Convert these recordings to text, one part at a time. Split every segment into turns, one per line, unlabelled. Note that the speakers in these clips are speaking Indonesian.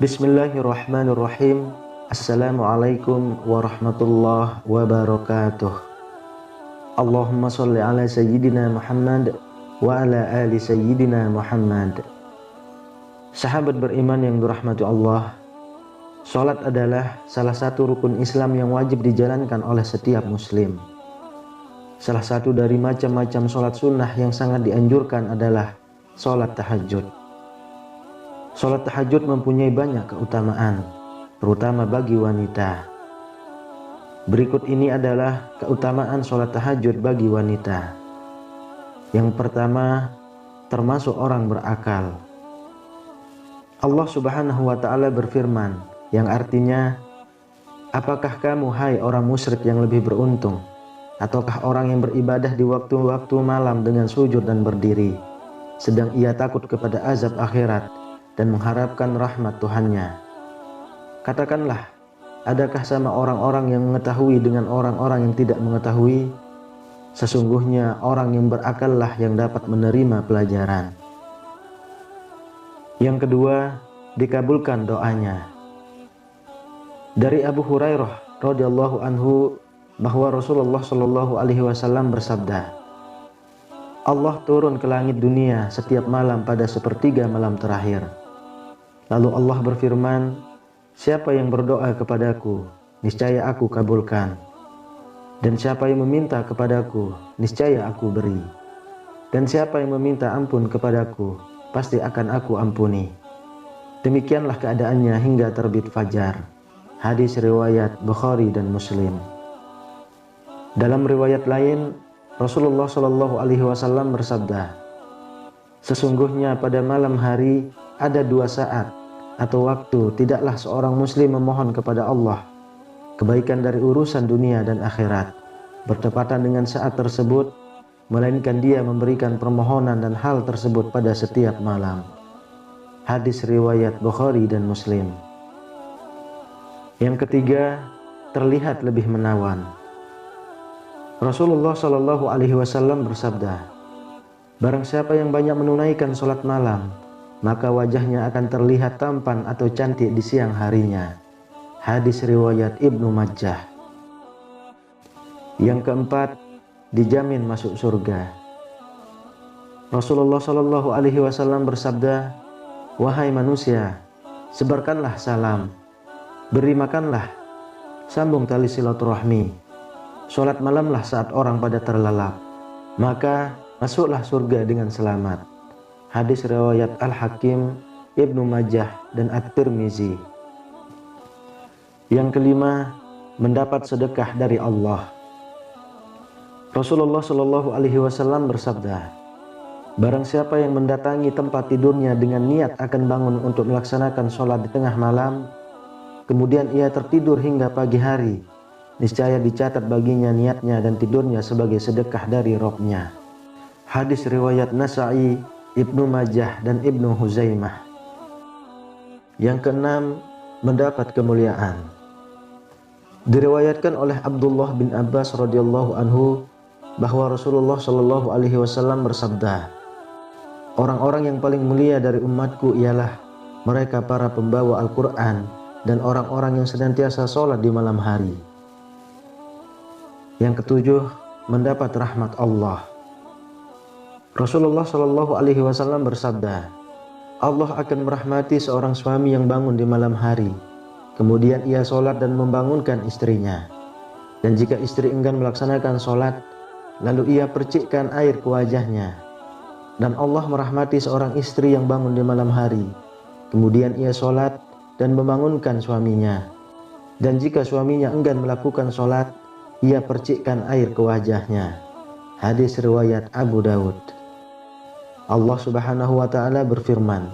Bismillahirrahmanirrahim. Assalamualaikum warahmatullahi wabarakatuh. Allahumma sholli ala sayyidina Muhammad wa ala ali sayyidina Muhammad. Sahabat beriman yang dirahmati Allah, salat adalah salah satu rukun Islam yang wajib dijalankan oleh setiap muslim. Salah satu dari macam-macam salat sunnah yang sangat dianjurkan adalah salat tahajud. Salat tahajud mempunyai banyak keutamaan, terutama bagi wanita. Berikut ini adalah keutamaan salat tahajud bagi wanita. Yang pertama, termasuk orang berakal. Allah Subhanahu wa ta'ala berfirman, yang artinya, apakah kamu hai orang musyrik yang lebih beruntung, ataukah orang yang beribadah di waktu-waktu malam dengan sujud dan berdiri, sedang ia takut kepada azab akhirat dan mengharapkan rahmat Tuhannya. Katakanlah, adakah sama orang-orang yang mengetahui dengan orang-orang yang tidak mengetahui? Sesungguhnya orang yang berakallah yang dapat menerima pelajaran. Yang kedua, dikabulkan doanya. Dari Abu Hurairah radhiyallahu anhu bahwa Rasulullah shallallahu alaihi wasallam bersabda, Allah turun ke langit dunia setiap malam pada sepertiga malam terakhir. Lalu Allah berfirman, siapa yang berdoa kepadaku, niscaya aku kabulkan. Dan siapa yang meminta kepadaku, niscaya aku beri. Dan siapa yang meminta ampun kepadaku, pasti akan aku ampuni. Demikianlah keadaannya hingga terbit fajar. Hadis riwayat Bukhari dan Muslim. Dalam riwayat lain, Rasulullah Shallallahu Alaihi Wasallam bersabda, sesungguhnya pada malam hari ada 2 saat atau waktu tidaklah seorang muslim memohon kepada Allah kebaikan dari urusan dunia dan akhirat bertepatan dengan saat tersebut, melainkan dia memberikan permohonan dan hal tersebut pada setiap malam. Hadis riwayat Bukhari dan Muslim. Yang ketiga, terlihat lebih menawan. Rasulullah Shallallahu Alaihi Wasallam bersabda, barang siapa yang banyak menunaikan sholat malam, maka wajahnya akan terlihat tampan atau cantik di siang harinya. Hadis riwayat Ibnu Majah. Yang keempat, dijamin masuk surga. Rasulullah Shallallahu Alaihi Wasallam bersabda, wahai manusia, sebarkanlah salam, beri makanlah, sambung tali silaturahmi, sholat malamlah saat orang pada terlelap, maka masuklah surga dengan selamat. Hadis riwayat Al-Hakim, Ibnu Majah, dan At-Tirmizi. Yang kelima, mendapat sedekah dari Allah. Rasulullah Shallallahu Alaihi Wasallam bersabda, barang siapa yang mendatangi tempat tidurnya dengan niat akan bangun untuk melaksanakan sholat di tengah malam, kemudian ia tertidur hingga pagi hari, niscaya dicatat baginya niatnya dan tidurnya sebagai sedekah dari Robnya. Hadis riwayat Nasa'i, Ibnu Majah, dan Ibnu Huzaimah. Yang keenam, mendapat kemuliaan. Diriwayatkan oleh Abdullah bin Abbas radhiyallahu anhu bahwa Rasulullah shallallahu alaihi wasallam bersabda, orang-orang yang paling mulia dari umatku ialah mereka para pembawa Al-Quran dan orang-orang yang senantiasa sholat di malam hari. Yang ketujuh, mendapat rahmat Allah. Rasulullah Shallallahu Alaihi Wasallam bersabda, Allah akan merahmati seorang suami yang bangun di malam hari, kemudian ia sholat dan membangunkan istrinya. Dan jika istri enggan melaksanakan sholat, lalu ia percikkan air ke wajahnya. Dan Allah merahmati seorang istri yang bangun di malam hari, kemudian ia sholat dan membangunkan suaminya. Dan jika suaminya enggan melakukan sholat, ia percikkan air ke wajahnya. Hadis riwayat Abu Dawud. Allah Subhanahu wa ta'ala berfirman,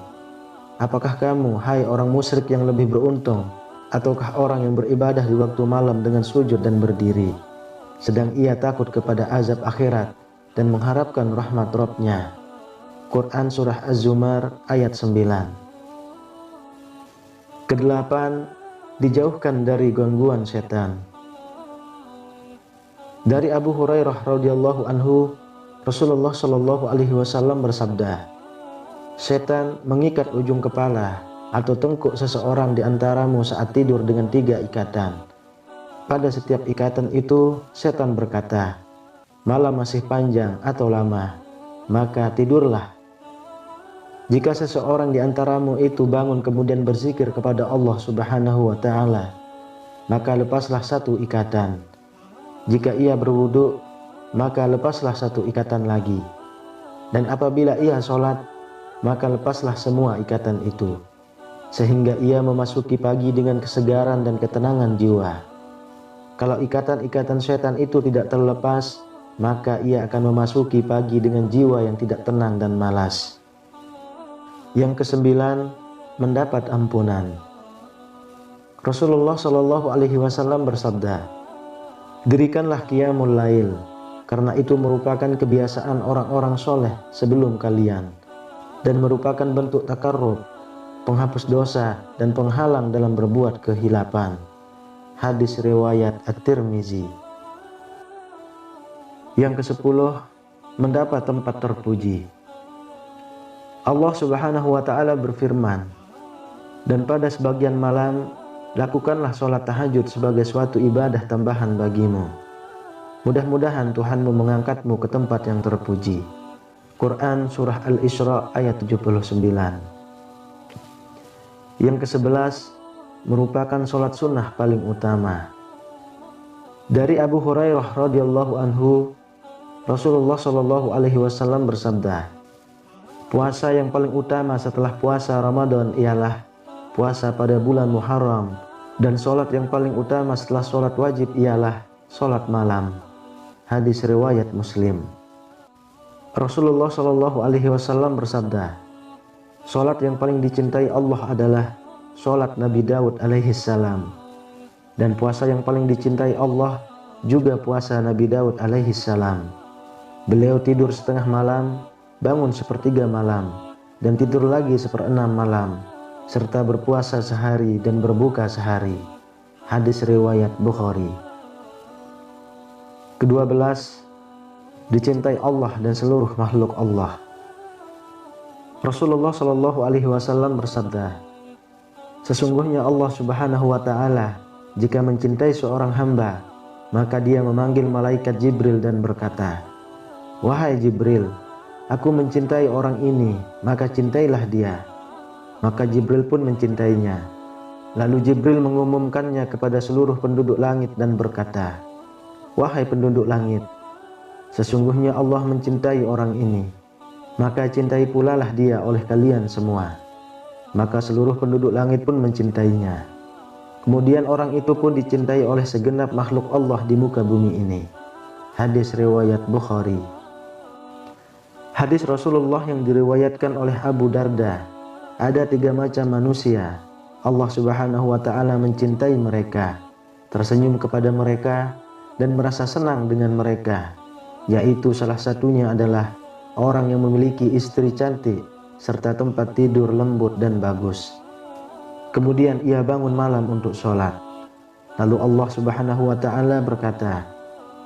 apakah kamu, hai orang musyrik yang lebih beruntung, ataukah orang yang beribadah di waktu malam dengan sujud dan berdiri, sedang ia takut kepada azab akhirat dan mengharapkan rahmat Rabb-Nya. Quran Surah Az-Zumar ayat 9. Kedelapan, dijauhkan dari gangguan setan. Dari Abu Hurairah radhiyallahu anhu, Rasulullah shallallahu alaihi wasallam bersabda, setan mengikat ujung kepala atau tengkuk seseorang di antaramu saat tidur dengan 3 ikatan. Pada setiap ikatan itu, setan berkata, malam masih panjang atau lama, maka tidurlah. Jika seseorang di antaramu itu bangun kemudian berzikir kepada Allah Subhanahu wa Ta'ala, maka lepaslah 1 ikatan. Jika ia berwudu, maka lepaslah 1 ikatan lagi. Dan apabila ia sholat, maka lepaslah semua ikatan itu, sehingga ia memasuki pagi dengan kesegaran dan ketenangan jiwa. Kalau ikatan-ikatan setan itu tidak terlepas, maka ia akan memasuki pagi dengan jiwa yang tidak tenang dan malas. Yang kesembilan, mendapat ampunan. Rasulullah Shallallahu Alaihi Wasallam bersabda, dirikanlah qiyamul lail, karena itu merupakan kebiasaan orang-orang soleh sebelum kalian, dan merupakan bentuk takarrub, penghapus dosa dan penghalang dalam berbuat kehilapan. Hadis riwayat At-Tirmizi. Yang ke-10, mendapat tempat terpuji. Allah Subhanahu wa Ta'ala berfirman, dan pada sebagian malam lakukanlah sholat tahajud sebagai suatu ibadah tambahan bagimu. Mudah-mudahan Tuhanmu mengangkatmu ke tempat yang terpuji. Quran Surah Al-Isra ayat 79. Yang ke-11, merupakan sholat sunnah paling utama. Dari Abu Hurairah radhiyallahu anhu, Rasulullah Shallallahu Alaihi Wasallam bersabda, puasa yang paling utama setelah puasa Ramadan ialah puasa pada bulan Muharram, dan sholat yang paling utama setelah sholat wajib ialah sholat malam. Hadis riwayat Muslim. Rasulullah Shallallahu Alaihi Wasallam bersabda, sholat yang paling dicintai Allah adalah sholat Nabi Daud alaihi salam, dan puasa yang paling dicintai Allah juga puasa Nabi Daud alaihi salam. Beliau tidur setengah malam, bangun 1/3 malam, dan tidur lagi 1/6 malam, serta berpuasa sehari dan berbuka sehari. Hadis riwayat Bukhari. Ke-12, dicintai Allah dan seluruh makhluk Allah. Rasulullah Shallallahu Alaihi Wasallam bersabda, sesungguhnya Allah Subhanahu wa Ta'ala jika mencintai seorang hamba, maka dia memanggil malaikat Jibril dan berkata, wahai Jibril, aku mencintai orang ini, maka cintailah dia. Maka Jibril pun mencintainya. Lalu Jibril mengumumkannya kepada seluruh penduduk langit dan berkata, wahai penduduk langit, sesungguhnya Allah mencintai orang ini, maka cintai pula lah dia oleh kalian semua. Maka seluruh penduduk langit pun mencintainya. Kemudian orang itu pun dicintai oleh segenap makhluk Allah di muka bumi ini. Hadis riwayat Bukhari. Hadis Rasulullah yang diriwayatkan oleh Abu Darda, ada 3 macam manusia. Allah Subhanahu wa Ta'ala mencintai mereka, tersenyum kepada mereka, dan merasa senang dengan mereka, yaitu salah satunya adalah orang yang memiliki istri cantik serta tempat tidur lembut dan bagus. Kemudian ia bangun malam untuk sholat. Lalu Allah Subhanahu wa Ta'ala berkata,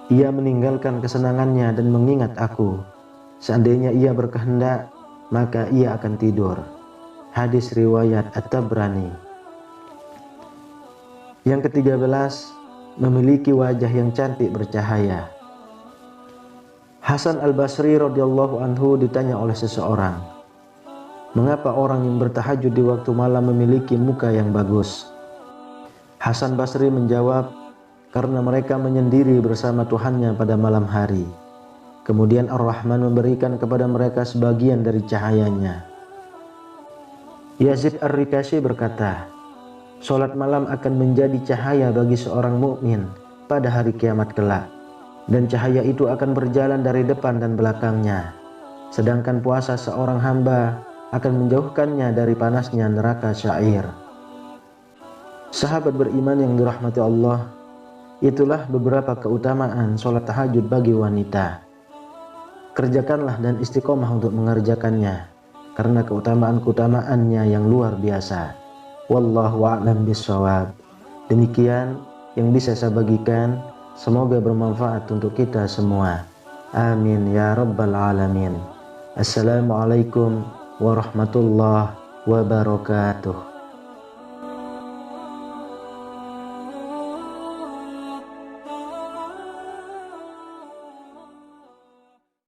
ia meninggalkan kesenangannya dan mengingat aku. Seandainya ia berkehendak, maka ia akan tidur. Hadis riwayat At-Tabrani. Yang ke-13, memiliki wajah yang cantik bercahaya. Hasan Al-Basri radhiyallahu anhu ditanya oleh seseorang, mengapa orang yang bertahajud di waktu malam memiliki muka yang bagus? Hasan Basri menjawab, karena mereka menyendiri bersama Tuhannya pada malam hari. Kemudian Ar-Rahman memberikan kepada mereka sebagian dari cahayanya. Yazid Ar-Rikashi berkata, sholat malam akan menjadi cahaya bagi seorang mukmin pada hari kiamat kelak, dan cahaya itu akan berjalan dari depan dan belakangnya. Sedangkan puasa seorang hamba akan menjauhkannya dari panasnya neraka syair. Sahabat beriman yang dirahmati Allah, Itulah beberapa keutamaan sholat tahajud bagi wanita. Kerjakanlah dan istiqomah untuk mengerjakannya, karena keutamaan-keutamaannya yang luar biasa. Wallahu a'lam bishawab. Demikian yang bisa saya bagikan, semoga bermanfaat untuk kita semua. Amin ya rabbal alamin. Assalamualaikum warahmatullahi wabarakatuh.